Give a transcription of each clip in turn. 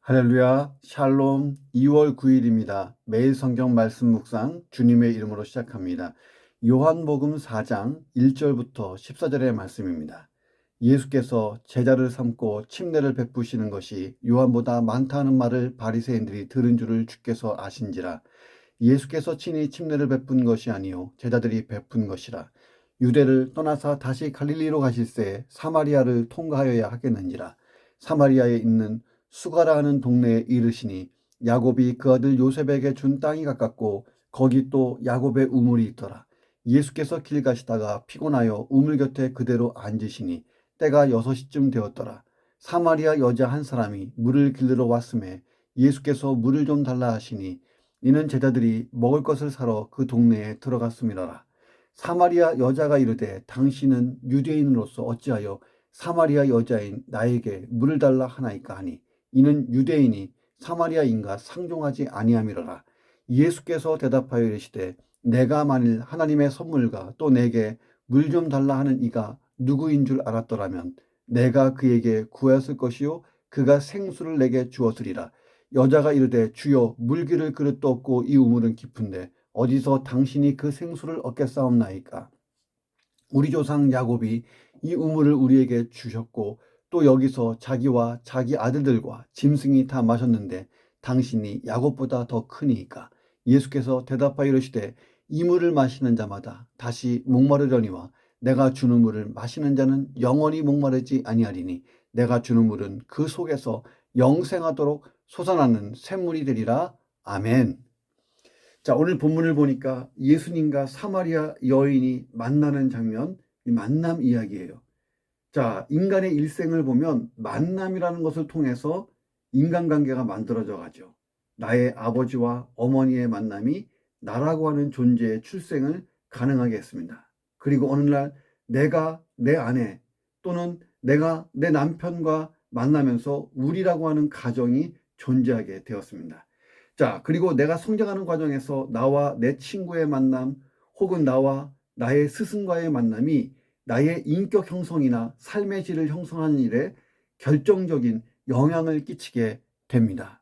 할렐루야, 샬롬. 2월 9일입니다. 매일 성경 말씀 묵상 주님의 이름으로 시작합니다. 요한복음 4장 1절부터 14절의 말씀입니다. 예수께서 제자를 삼고 침례를 베푸시는 것이 요한보다 많다는 말을 바리새인들이 들은 줄을 주께서 아신지라. 예수께서 친히 침례를 베푼 것이 아니요 제자들이 베푼 것이라. 유대를 떠나사 다시 갈릴리로 가실새 사마리아를 통과하여야 하겠는지라. 사마리아에 있는 수가라 하는 동네에 이르시니 야곱이 그 아들 요셉에게 준 땅이 가깝고 거기 또 야곱의 우물이 있더라. 예수께서 길 가시다가 피곤하여 우물 곁에 그대로 앉으시니 때가 6시쯤 되었더라. 사마리아 여자 한 사람이 물을 길르러 왔음에 예수께서 물을 좀 달라 하시니 이는 제자들이 먹을 것을 사러 그 동네에 들어갔음이라라. 사마리아 여자가 이르되 당신은 유대인으로서 어찌하여 사마리아 여자인 나에게 물을 달라 하나이까 하니 이는 유대인이 사마리아인과 상종하지 아니함이로라. 예수께서 대답하여 이르시되 내가 만일 하나님의 선물과 또 내게 물 좀 달라 하는 이가 누구인 줄 알았더라면 내가 그에게 구하였을 것이요 그가 생수를 내게 주었으리라. 여자가 이르되 주여 물기를 그릇도 없고 이 우물은 깊은데 어디서 당신이 그 생수를 얻겠사옵나이까. 우리 조상 야곱이 이 우물을 우리에게 주셨고 또 여기서 자기와 자기 아들들과 짐승이 다 마셨는데 당신이 야곱보다 더 크니이까. 예수께서 대답하여 이르시되 이 물을 마시는 자마다 다시 목마르려니와 내가 주는 물을 마시는 자는 영원히 목마르지 아니하리니 내가 주는 물은 그 속에서 영생하도록 솟아나는 샘물이 되리라. 아멘. 자, 오늘 본문을 보니까 예수님과 사마리아 여인이 만나는 장면, 이 만남 이야기예요. 자, 인간의 일생을 보면 만남이라는 것을 통해서 인간관계가 만들어져 가죠. 나의 아버지와 어머니의 만남이 나라고 하는 존재의 출생을 가능하게 했습니다. 그리고 어느 날 내가 내 아내 또는 내가 내 남편과 만나면서 우리라고 하는 가정이 존재하게 되었습니다. 자, 그리고 내가 성장하는 과정에서 나와 내 친구의 만남 혹은 나와 나의 스승과의 만남이 나의 인격 형성이나 삶의 질을 형성하는 일에 결정적인 영향을 끼치게 됩니다.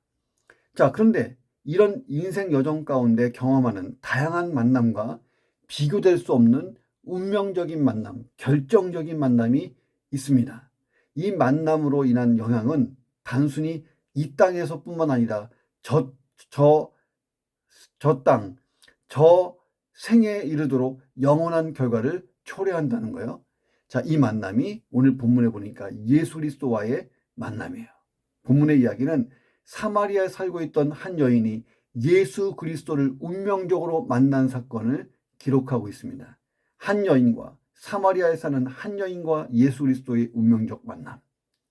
자, 그런데 이런 인생 여정 가운데 경험하는 다양한 만남과 비교될 수 없는 운명적인 만남, 결정적인 만남이 있습니다. 이 만남으로 인한 영향은 단순히 이 땅에서뿐만 아니라 저 땅, 저 생에 이르도록 영원한 결과를 초래한다는 거예요. 자, 이 만남이 오늘 본문에 보니까 예수 그리스도와의 만남이에요. 본문의 이야기는 사마리아에 살고 있던 한 여인이 예수 그리스도를 운명적으로 만난 사건을 기록하고 있습니다. 한 여인과 사마리아에 사는 한 여인과 예수 그리스도의 운명적 만남.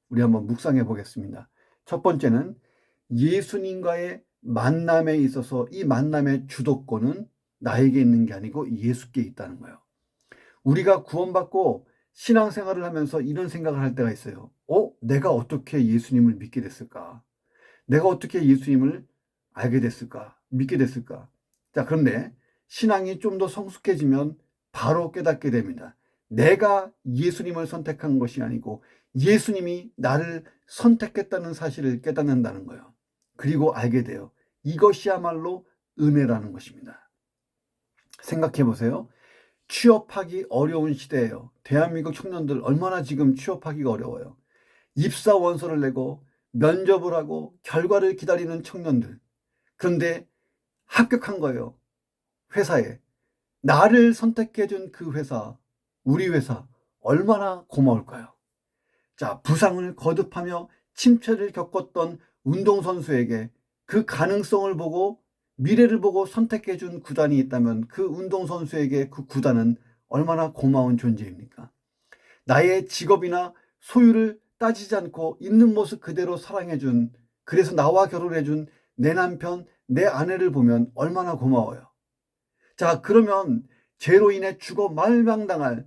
우리 한번 묵상해 보겠습니다. 첫 번째는 예수님과의 만남에 있어서 이 만남의 주도권은 나에게 있는 게 아니고 예수께 있다는 거예요. 우리가 구원받고 신앙생활을 하면서 이런 생각을 할 때가 있어요. 내가 어떻게 예수님을 믿게 됐을까? 내가 어떻게 예수님을 알게 됐을까? 믿게 됐을까? 자, 그런데 신앙이 좀 더 성숙해지면 바로 깨닫게 됩니다. 내가 예수님을 선택한 것이 아니고 예수님이 나를 선택했다는 사실을 깨닫는다는 거예요. 그리고 알게 돼요. 이것이야말로 은혜라는 것입니다. 생각해 보세요. 취업하기 어려운 시대예요. 대한민국 청년들 얼마나 지금 취업하기가 어려워요. 입사 원서를 내고 면접을 하고 결과를 기다리는 청년들. 그런데 합격한 거예요. 회사에. 나를 선택해준 그 회사, 우리 회사 얼마나 고마울까요? 자, 부상을 거듭하며 침체를 겪었던 운동선수에게 그 가능성을 보고 미래를 보고 선택해준 구단이 있다면 그 운동선수에게 그 구단은 얼마나 고마운 존재입니까? 나의 직업이나 소유를 따지지 않고 있는 모습 그대로 사랑해준, 그래서 나와 결혼해준 내 남편, 내 아내를 보면 얼마나 고마워요. 자, 그러면 죄로 인해 죽어 마땅할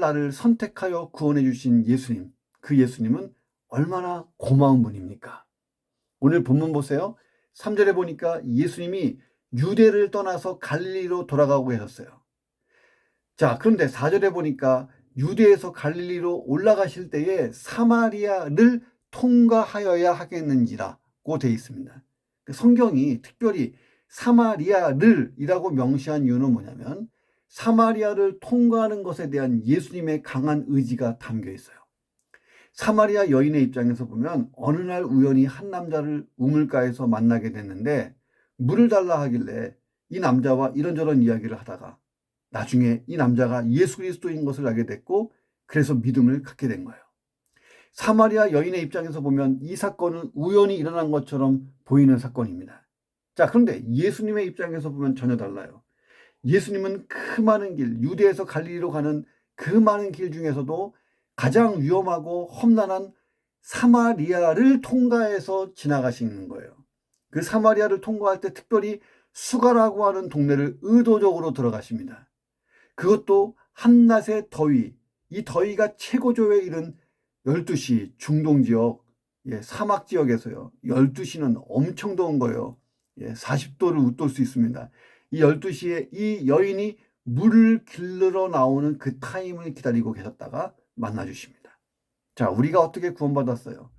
나를 선택하여 구원해 주신 예수님, 그 예수님은 얼마나 고마운 분입니까? 오늘 본문 보세요. 3절에 보니까 예수님이 유대를 떠나서 갈릴리로 돌아가고 계셨어요. 자, 그런데 4절에 보니까 유대에서 갈릴리로 올라가실 때에 사마리아를 통과하여야 하겠는지라고 되어 있습니다. 성경이 특별히 사마리아를이라고 명시한 이유는 뭐냐면 사마리아를 통과하는 것에 대한 예수님의 강한 의지가 담겨 있어요. 사마리아 여인의 입장에서 보면 어느 날 우연히 한 남자를 우물가에서 만나게 됐는데 물을 달라 하길래 이 남자와 이런저런 이야기를 하다가 나중에 이 남자가 예수 그리스도인 것을 알게 됐고 그래서 믿음을 갖게 된 거예요. 사마리아 여인의 입장에서 보면 이 사건은 우연히 일어난 것처럼 보이는 사건입니다. 자, 그런데 예수님의 입장에서 보면 전혀 달라요. 예수님은 그 많은 길, 유대에서 갈릴리로 가는 그 많은 길 중에서도 가장 위험하고 험난한 사마리아를 통과해서 지나가시는 거예요. 그 사마리아를 통과할 때 특별히 수가라고 하는 동네를 의도적으로 들어가십니다. 그것도 한낮의 더위, 이 더위가 최고조에 이른 12시 중동 지역, 사막 지역에서요. 12시는 엄청 더운 거예요. 40도를 웃돌 수 있습니다. 이 12시에 이 여인이 물을 길러 나오는 그 타임을 기다리고 계셨다가 만나 주십니다. 자, 우리가 어떻게 구원받았어요?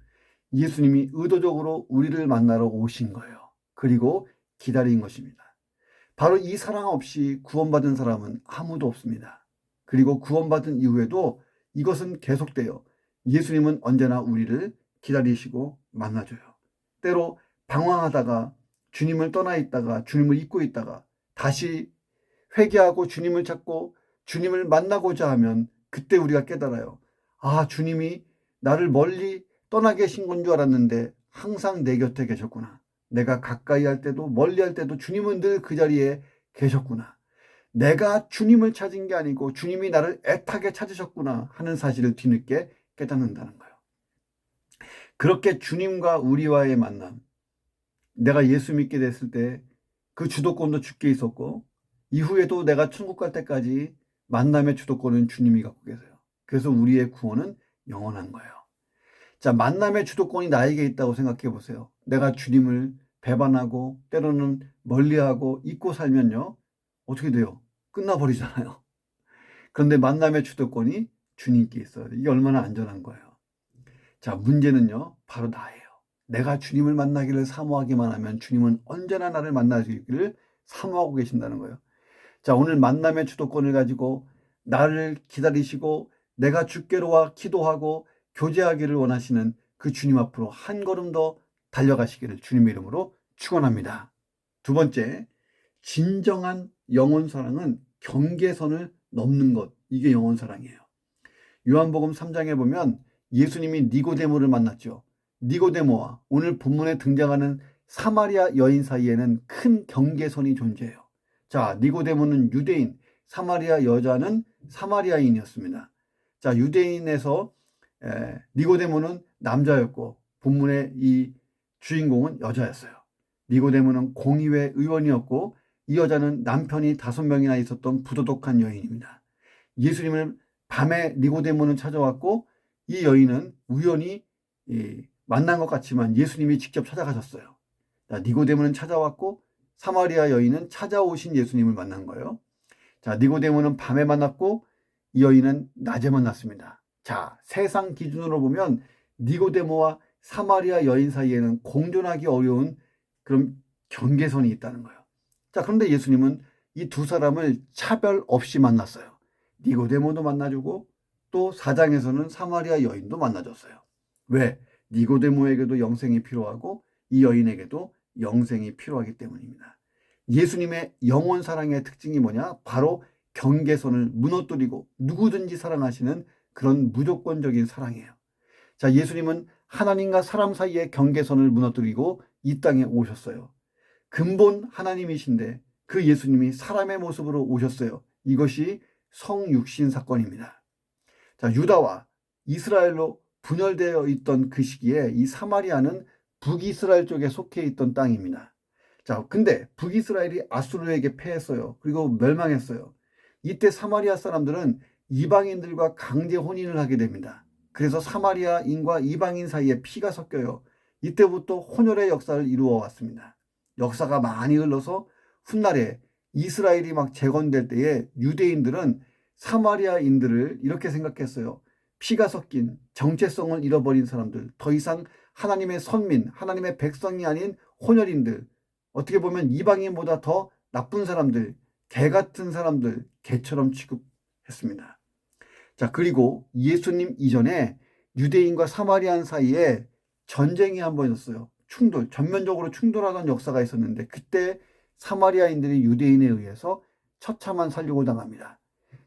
예수님이 의도적으로 우리를 만나러 오신 거예요. 그리고 기다린 것입니다. 바로 이 사랑 없이 구원받은 사람은 아무도 없습니다. 그리고 구원받은 이후에도 이것은 계속돼요. 예수님은 언제나 우리를 기다리시고 만나줘요. 때로 방황하다가 주님을 떠나 있다가 주님을 잊고 있다가 다시 회개하고 주님을 찾고 주님을 만나고자 하면 그때 우리가 깨달아요. 아, 주님이 나를 멀리 떠나 계신 건 줄 알았는데 항상 내 곁에 계셨구나. 내가 가까이 할 때도 멀리 할 때도 주님은 늘 그 자리에 계셨구나. 내가 주님을 찾은 게 아니고 주님이 나를 애타게 찾으셨구나 하는 사실을 뒤늦게 깨닫는다는 거예요. 그렇게 주님과 우리와의 만남, 내가 예수 믿게 됐을 때 그 주도권도 주께 있었고 이후에도 내가 천국 갈 때까지 만남의 주도권은 주님이 갖고 계세요. 그래서 우리의 구원은 영원한 거예요. 자, 만남의 주도권이 나에게 있다고 생각해 보세요. 내가 주님을 배반하고 때로는 멀리하고 잊고 살면요. 어떻게 돼요? 끝나버리잖아요. 그런데 만남의 주도권이 주님께 있어요. 이게 얼마나 안전한 거예요. 자, 문제는요. 바로 나예요. 내가 주님을 만나기를 사모하기만 하면 주님은 언제나 나를 만나시기를 사모하고 계신다는 거예요. 자, 오늘 만남의 주도권을 가지고 나를 기다리시고 내가 주께로 와 기도하고 교제하기를 원하시는 그 주님 앞으로 한 걸음 더 달려가시기를 주님의 이름으로 축원합니다. 두 번째, 진정한 영혼 사랑은 경계선을 넘는 것. 이게 영혼 사랑이에요. 요한복음 3장에 보면 예수님이 니고데모를 만났죠. 니고데모와 오늘 본문에 등장하는 사마리아 여인 사이에는 큰 경계선이 존재해요. 자, 니고데모는 유대인, 사마리아 여자는 사마리아인이었습니다. 자, 유대인에서 니고데모는 남자였고 본문의 이 주인공은 여자였어요. 니고데모는 공의회 의원이었고 이 여자는 남편이 5명이나 있었던 부도덕한 여인입니다. 예수님을 밤에 니고데모는 찾아왔고 이 여인은 우연히 만난 것 같지만 예수님이 직접 찾아가셨어요. 자, 니고데모는 찾아왔고 사마리아 여인은 찾아오신 예수님을 만난 거예요. 자, 니고데모는 밤에 만났고 이 여인은 낮에 만났습니다. 자, 세상 기준으로 보면 니고데모와 사마리아 여인 사이에는 공존하기 어려운 그런 경계선이 있다는 거예요. 자, 그런데 예수님은 이 두 사람을 차별 없이 만났어요. 니고데모도 만나주고 또 4장에서는 사마리아 여인도 만나줬어요. 왜? 니고데모에게도 영생이 필요하고 이 여인에게도 영생이 필요하기 때문입니다. 예수님의 영원 사랑의 특징이 뭐냐? 바로 경계선을 무너뜨리고 누구든지 사랑하시는 그런 무조건적인 사랑이에요. 자, 예수님은 하나님과 사람 사이의 경계선을 무너뜨리고 이 땅에 오셨어요. 근본 하나님이신데 그 예수님이 사람의 모습으로 오셨어요. 이것이 성육신 사건입니다. 자, 유다와 이스라엘로 분열되어 있던 그 시기에 이 사마리아는 북이스라엘 쪽에 속해 있던 땅입니다. 자, 근데 북이스라엘이 아수르에게 패했어요. 그리고 멸망했어요. 이때 사마리아 사람들은 이방인들과 강제 혼인을 하게 됩니다. 그래서 사마리아인과 이방인 사이에 피가 섞여요. 이때부터 혼혈의 역사를 이루어 왔습니다. 역사가 많이 흘러서 훗날에 이스라엘이 막 재건될 때에 유대인들은 사마리아인들을 이렇게 생각했어요. 피가 섞인 정체성을 잃어버린 사람들, 더 이상 하나님의 선민, 하나님의 백성이 아닌 혼혈인들, 어떻게 보면 이방인보다 더 나쁜 사람들, 개 같은 사람들, 개처럼 취급했습니다. 자, 그리고 예수님 이전에 유대인과 사마리안 사이에 전쟁이 한 번 있었어요. 충돌, 전면적으로 충돌하던 역사가 있었는데 그때 사마리아인들이 유대인에 의해서 처참한 살육을 당합니다.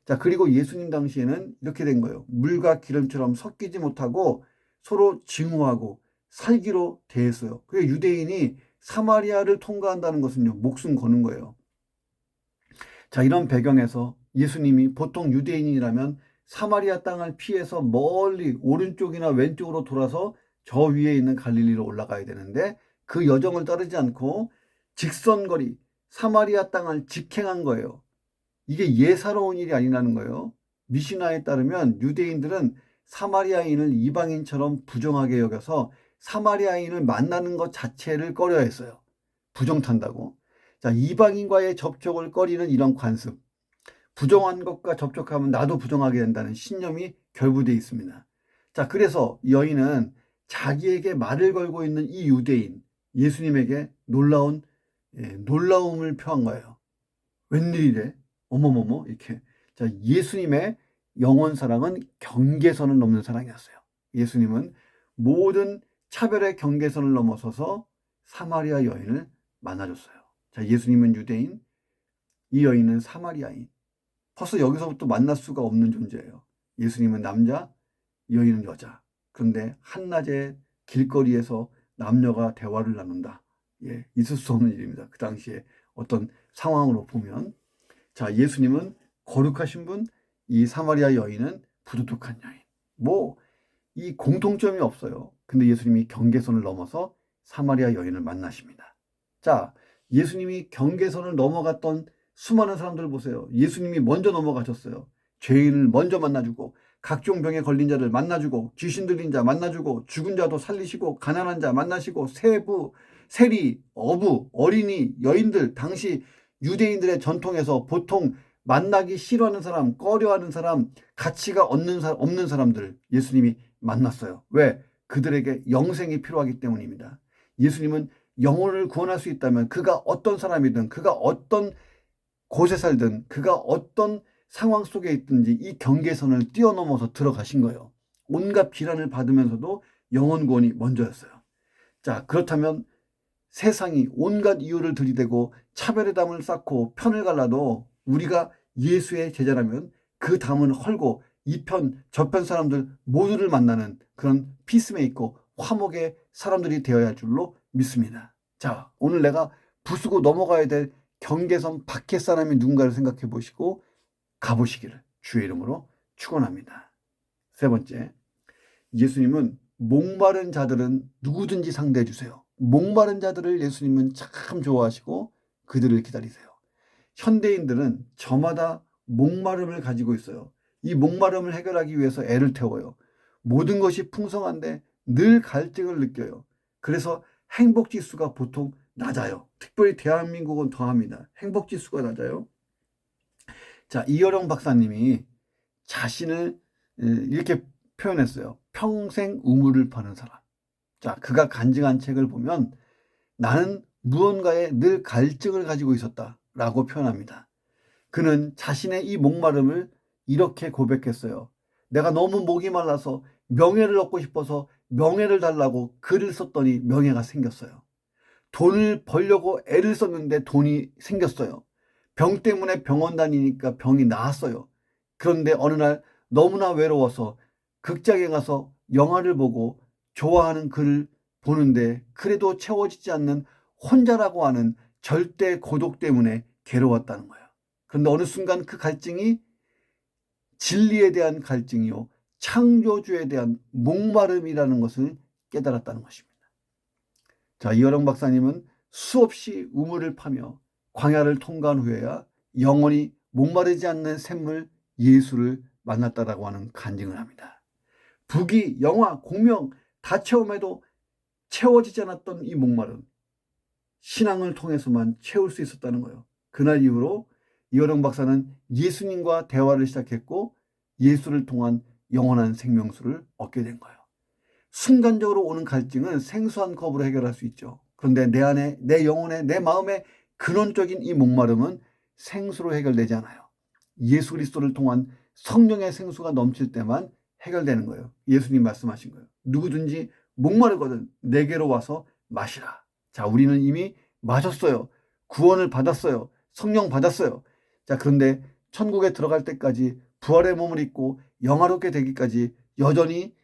자, 그리고 예수님 당시에는 이렇게 된 거예요. 물과 기름처럼 섞이지 못하고 서로 증오하고 살기로 대했어요. 그래서 유대인이 사마리아를 통과한다는 것은요, 목숨 거는 거예요. 자, 이런 배경에서 예수님이 보통 유대인이라면 사마리아 땅을 피해서 멀리 오른쪽이나 왼쪽으로 돌아서 저 위에 있는 갈릴리로 올라가야 되는데 그 여정을 따르지 않고 직선거리 사마리아 땅을 직행한 거예요. 이게 예사로운 일이 아니라는 거예요. 미시나에 따르면 유대인들은 사마리아인을 이방인처럼 부정하게 여겨서 사마리아인을 만나는 것 자체를 꺼려했어요. 부정탄다고. 자, 이방인과의 접촉을 꺼리는 이런 관습. 부정한 것과 접촉하면 나도 부정하게 된다는 신념이 결부되어 있습니다. 자, 그래서 여인은 자기에게 말을 걸고 있는 이 유대인, 예수님에게 놀라움을 표한 거예요. 웬일이래? 어머머머, 이렇게. 자, 예수님의 영원 사랑은 경계선을 넘는 사랑이었어요. 예수님은 모든 차별의 경계선을 넘어서서 사마리아 여인을 만나줬어요. 자, 예수님은 유대인, 이 여인은 사마리아인. 벌써 여기서부터 만날 수가 없는 존재예요. 예수님은 남자, 이 여인은 여자. 그런데 한낮에 길거리에서 남녀가 대화를 나눈다. 예, 있을 수 없는 일입니다. 그 당시에 어떤 상황으로 보면. 자, 예수님은 거룩하신 분, 이 사마리아 여인은 부도덕한 여인. 이 공통점이 없어요. 근데 예수님이 경계선을 넘어서 사마리아 여인을 만나십니다. 자, 예수님이 경계선을 넘어갔던 수많은 사람들 보세요. 예수님이 먼저 넘어가셨어요. 죄인을 먼저 만나주고 각종 병에 걸린 자를 만나주고 귀신 들린 자 만나주고 죽은 자도 살리시고 가난한 자 만나시고 세부, 세리, 어부, 어린이, 여인들, 당시 유대인들의 전통에서 보통 만나기 싫어하는 사람, 꺼려하는 사람, 가치가 없는 사람들 예수님이 만났어요. 왜? 그들에게 영생이 필요하기 때문입니다. 예수님은 영혼을 구원할 수 있다면 그가 어떤 사람이든 그가 어떤 곳에 살든 그가 어떤 상황 속에 있든지 이 경계선을 뛰어넘어서 들어가신 거예요. 온갖 비난을 받으면서도 영혼 구원이 먼저였어요. 자, 그렇다면 세상이 온갖 이유를 들이대고 차별의 담을 쌓고 편을 갈라도 우리가 예수의 제자라면 그 담을 헐고 이 편, 저편 사람들 모두를 만나는 그런 피스메이커, 화목의 사람들이 되어야 할 줄로 믿습니다. 자, 오늘 내가 부수고 넘어가야 될 경계선 밖의 사람이 누군가를 생각해 보시고 가보시기를 주의 이름으로 축원합니다. 세 번째, 예수님은 목마른 자들은 누구든지 상대해 주세요. 목마른 자들을 예수님은 참 좋아하시고 그들을 기다리세요. 현대인들은 저마다 목마름을 가지고 있어요. 이 목마름을 해결하기 위해서 애를 태워요. 모든 것이 풍성한데 늘 갈증을 느껴요. 그래서 행복지수가 보통 낮아요. 특별히 대한민국은 더합니다. 행복지수가 낮아요. 자, 이여령 박사님이 자신을 이렇게 표현했어요. 평생 우물을 파는 사람. 자, 그가 간증한 책을 보면 나는 무언가에 늘 갈증을 가지고 있었다라고 표현합니다. 그는 자신의 이 목마름을 이렇게 고백했어요. 내가 너무 목이 말라서 명예를 얻고 싶어서 명예를 달라고 글을 썼더니 명예가 생겼어요. 돈을 벌려고 애를 썼는데 돈이 생겼어요. 병 때문에 병원 다니니까 병이 나았어요. 그런데 어느 날 너무나 외로워서 극장에 가서 영화를 보고 좋아하는 글을 보는데 그래도 채워지지 않는 혼자라고 하는 절대 고독 때문에 괴로웠다는 거예요. 그런데 어느 순간 그 갈증이 진리에 대한 갈증이요, 창조주에 대한 목마름이라는 것을 깨달았다는 것입니다. 자, 이여령 박사님은 수없이 우물을 파며 광야를 통과한 후에야 영원히 목마르지 않는 샘물 예수를 만났다라고 하는 간증을 합니다. 부귀, 영화, 공명 다 체험해도 채워지지 않았던 이 목마름, 신앙을 통해서만 채울 수 있었다는 거예요. 그날 이후로 이여령 박사는 예수님과 대화를 시작했고 예수를 통한 영원한 생명수를 얻게 된 거예요. 순간적으로 오는 갈증은 생소한 컵으로 해결할 수 있죠. 그런데 내 안에, 내 영혼에, 내 마음에 근원적인 이 목마름은 생수로 해결되지 않아요. 예수 그리스도를 통한 성령의 생수가 넘칠 때만 해결되는 거예요. 예수님 말씀하신 거예요. 누구든지 목마르거든 내게로 와서 마시라. 자, 우리는 이미 마셨어요. 구원을 받았어요. 성령 받았어요. 자, 그런데 천국에 들어갈 때까지 부활의 몸을 입고 영화롭게 되기까지 여전히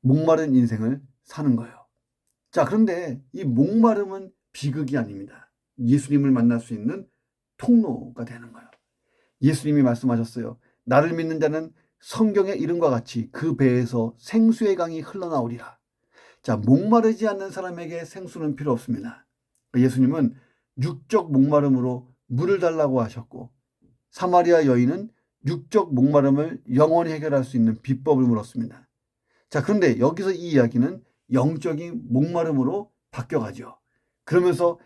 목마른 인생을 사는 거예요. 자, 그런데 이 목마름은 비극이 아닙니다. 예수님을 만날 수 있는 통로가 되는 거예요. 예수님이 말씀하셨어요. 나를 믿는 자는 성경의 이름과 같이 그 배에서 생수의 강이 흘러나오리라. 자, 목마르지 않는 사람에게 생수는 필요 없습니다. 예수님은 육적 목마름으로 물을 달라고 하셨고, 사마리아 여인은 육적 목마름을 영원히 해결할 수 있는 비법을 물었습니다. 자, 그런데 여기서 이 이야기는 영적인 목마름으로 바뀌어가죠. 그러면서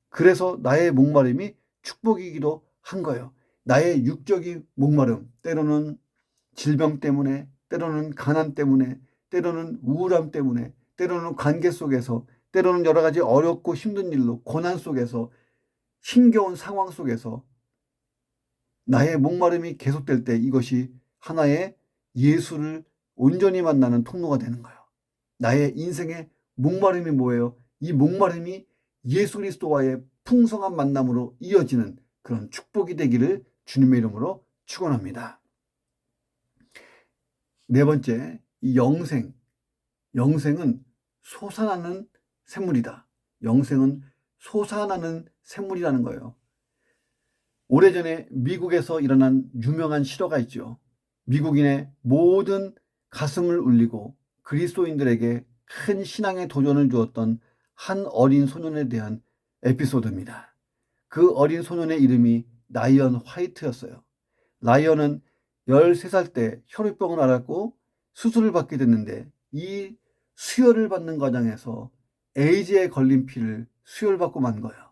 그래서 나의 목마름이 축복이기도 한 거예요. 나의 육적인 목마름, 때로는 질병 때문에, 때로는 가난 때문에, 때로는 우울함 때문에, 때로는 관계 속에서, 때로는 여러 가지 어렵고 힘든 일로, 고난 속에서, 힘겨운 상황 속에서 나의 목마름이 계속될 때 이것이 하나의 예수를 온전히 만나는 통로가 되는 거예요. 나의 인생의 목마름이 뭐예요? 이 목마름이 예수 그리스도와의 풍성한 만남으로 이어지는 그런 축복이 되기를 주님의 이름으로 축원합니다. 네 번째, 이 영생은 솟아나는 샘물이다. 영생은 솟아나는 샘물이라는 거예요. 오래전에 미국에서 일어난 유명한 실화가 있죠. 미국인의 모든 가슴을 울리고 그리스도인들에게 큰 신앙의 도전을 주었던 한 어린 소년에 대한 에피소드입니다. 그 어린 소년의 이름이 라이언 화이트였어요. 라이언은 13살 때 혈우병을 앓았고 수술을 받게 됐는데 이 수혈을 받는 과정에서 에이즈에 걸린 피를 수혈받고 만 거예요.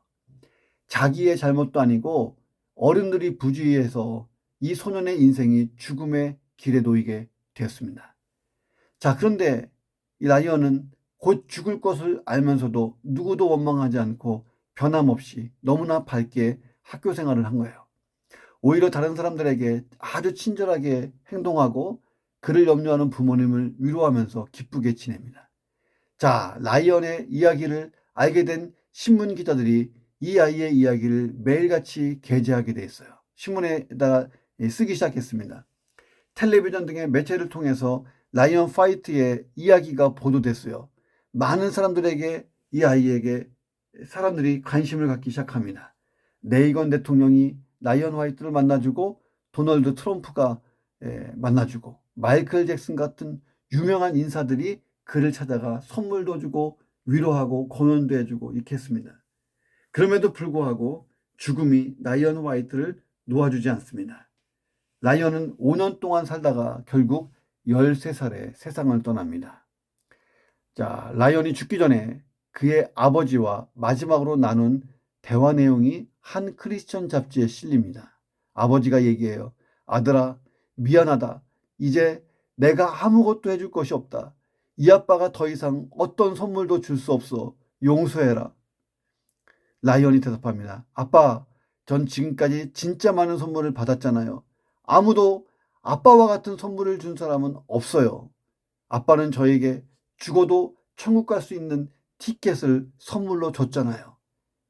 자기의 잘못도 아니고 어른들이 부주의해서 이 소년의 인생이 죽음의 길에 놓이게 되었습니다. 자, 그런데 이 라이언은 곧 죽을 것을 알면서도 누구도 원망하지 않고 변함없이 너무나 밝게 학교 생활을 한 거예요. 오히려 다른 사람들에게 아주 친절하게 행동하고 그를 염려하는 부모님을 위로하면서 기쁘게 지냅니다. 자, 라이언의 이야기를 알게 된 신문 기자들이 이 아이의 이야기를 매일같이 게재하게 돼 있어요. 신문에다가 쓰기 시작했습니다. 텔레비전 등의 매체를 통해서 라이언 화이트의 이야기가 보도됐어요. 많은 사람들에게 이 아이에게 사람들이 관심을 갖기 시작합니다. 레이건 대통령이 라이언 화이트를 만나주고 도널드 트럼프가 만나주고 마이클 잭슨 같은 유명한 인사들이 그를 찾아가 선물도 주고 위로하고 공연도 해주고 이렇게 했습니다. 그럼에도 불구하고 죽음이 라이언 화이트를 놓아주지 않습니다. 라이언은 5년 동안 살다가 결국 13살에 세상을 떠납니다. 자, 라이언이 죽기 전에 그의 아버지와 마지막으로 나눈 대화 내용이 한 크리스천 잡지에 실립니다. 아버지가 얘기해요. 아들아, 미안하다. 이제 내가 아무것도 해줄 것이 없다. 이 아빠가 더 이상 어떤 선물도 줄 수 없어. 용서해라. 라이언이 대답합니다. 아빠, 전 지금까지 진짜 많은 선물을 받았잖아요. 아무도 아빠와 같은 선물을 준 사람은 없어요. 아빠는 저에게 죽어도 천국 갈 수 있는 티켓을 선물로 줬잖아요.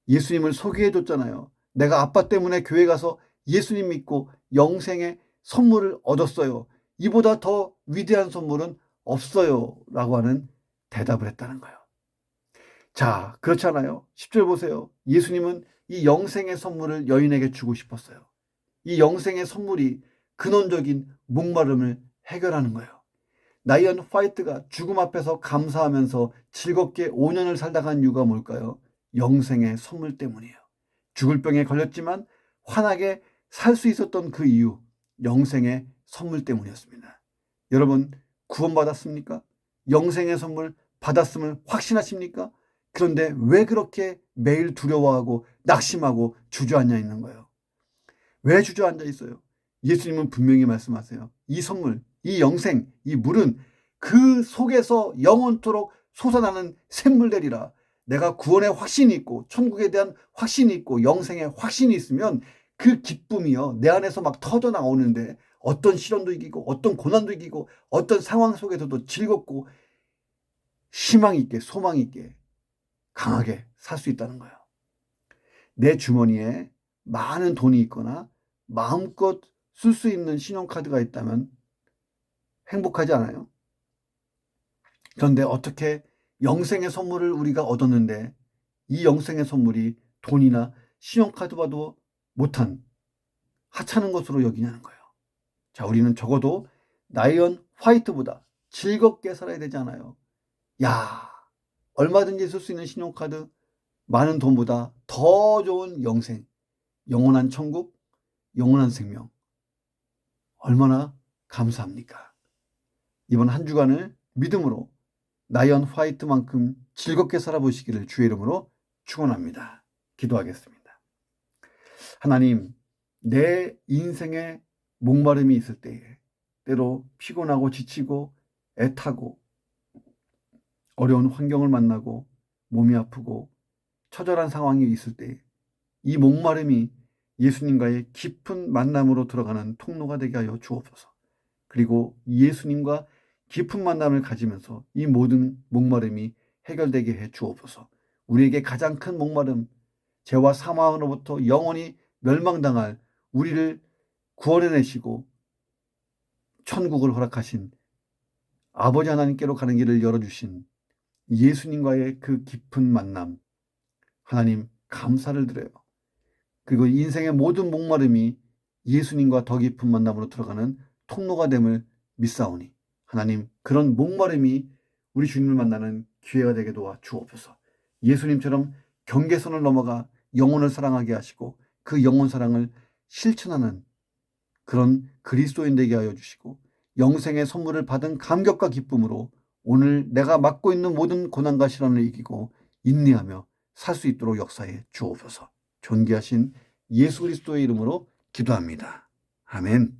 예수님을 소개해 줬잖아요. 내가 아빠 때문에 교회 가서 예수님 믿고 영생의 선물을 얻었어요. 이보다 더 위대한 선물은 없어요. 라고 하는 대답을 했다는 거예요. 자, 그렇잖아요. 10절 보세요. 예수님은 이 영생의 선물을 여인에게 주고 싶었어요. 이 영생의 선물이 근원적인 목마름을 해결하는 거예요. 라이언 화이트가 죽음 앞에서 감사하면서 즐겁게 5년을 살다 간 이유가 뭘까요? 영생의 선물 때문이에요. 죽을 병에 걸렸지만 환하게 살 수 있었던 그 이유, 영생의 선물 때문이었습니다. 여러분, 구원받았습니까? 영생의 선물 받았음을 확신하십니까? 그런데 왜 그렇게 매일 두려워하고 낙심하고 주저앉아 있는 거예요? 왜 주저앉아 있어요? 예수님은 분명히 말씀하세요. 이 선물, 이 영생, 이 물은 그 속에서 영원토록 솟아나는 샘물들이라. 내가 구원의 확신이 있고 천국에 대한 확신이 있고 영생의 확신이 있으면 그 기쁨이요 내 안에서 막 터져 나오는데 어떤 시련도 이기고 어떤 고난도 이기고 어떤 상황 속에서도 즐겁고 희망 있게 소망 있게 강하게 살 수 있다는 거예요. 내 주머니에 많은 돈이 있거나 마음껏 쓸 수 있는 신용카드가 있다면 행복하지 않아요? 그런데 어떻게 영생의 선물을 우리가 얻었는데 이 영생의 선물이 돈이나 신용카드와도 못한 하찮은 것으로 여기냐는 거예요. 자, 우리는 적어도 나이언 화이트보다 즐겁게 살아야 되지 않아요? 야, 얼마든지 쓸 수 있는 신용카드, 많은 돈보다 더 좋은 영생, 영원한 천국, 영원한 생명. 얼마나 감사합니까? 이번 한 주간을 믿음으로 나이언 화이트만큼 즐겁게 살아보시기를 주의 이름으로 축원합니다. 기도하겠습니다. 하나님, 내 인생에 목마름이 있을 때에 때로 피곤하고 지치고 애타고 어려운 환경을 만나고 몸이 아프고 처절한 상황이 있을 때에 이 목마름이 예수님과의 깊은 만남으로 들어가는 통로가 되게 하여 주옵소서. 그리고 예수님과 깊은 만남을 가지면서 이 모든 목마름이 해결되게 해 주옵소서. 우리에게 가장 큰 목마름, 죄와 사망으로부터 영원히 멸망당할 우리를 구원해내시고 천국을 허락하신 아버지 하나님께로 가는 길을 열어주신 예수님과의 그 깊은 만남, 하나님 감사를 드려요. 그리고 인생의 모든 목마름이 예수님과 더 깊은 만남으로 들어가는 통로가 됨을 믿사오니 하나님 그런 목마름이 우리 주님을 만나는 기회가 되게 도와 주옵소서. 예수님처럼 경계선을 넘어가 영혼을 사랑하게 하시고 그 영혼 사랑을 실천하는 그런 그리스도인 되게 하여 주시고 영생의 선물을 받은 감격과 기쁨으로 오늘 내가 맡고 있는 모든 고난과 시련을 이기고 인내하며 살 수 있도록 역사해 주옵소서. 존귀하신 예수 그리스도의 이름으로 기도합니다. 아멘.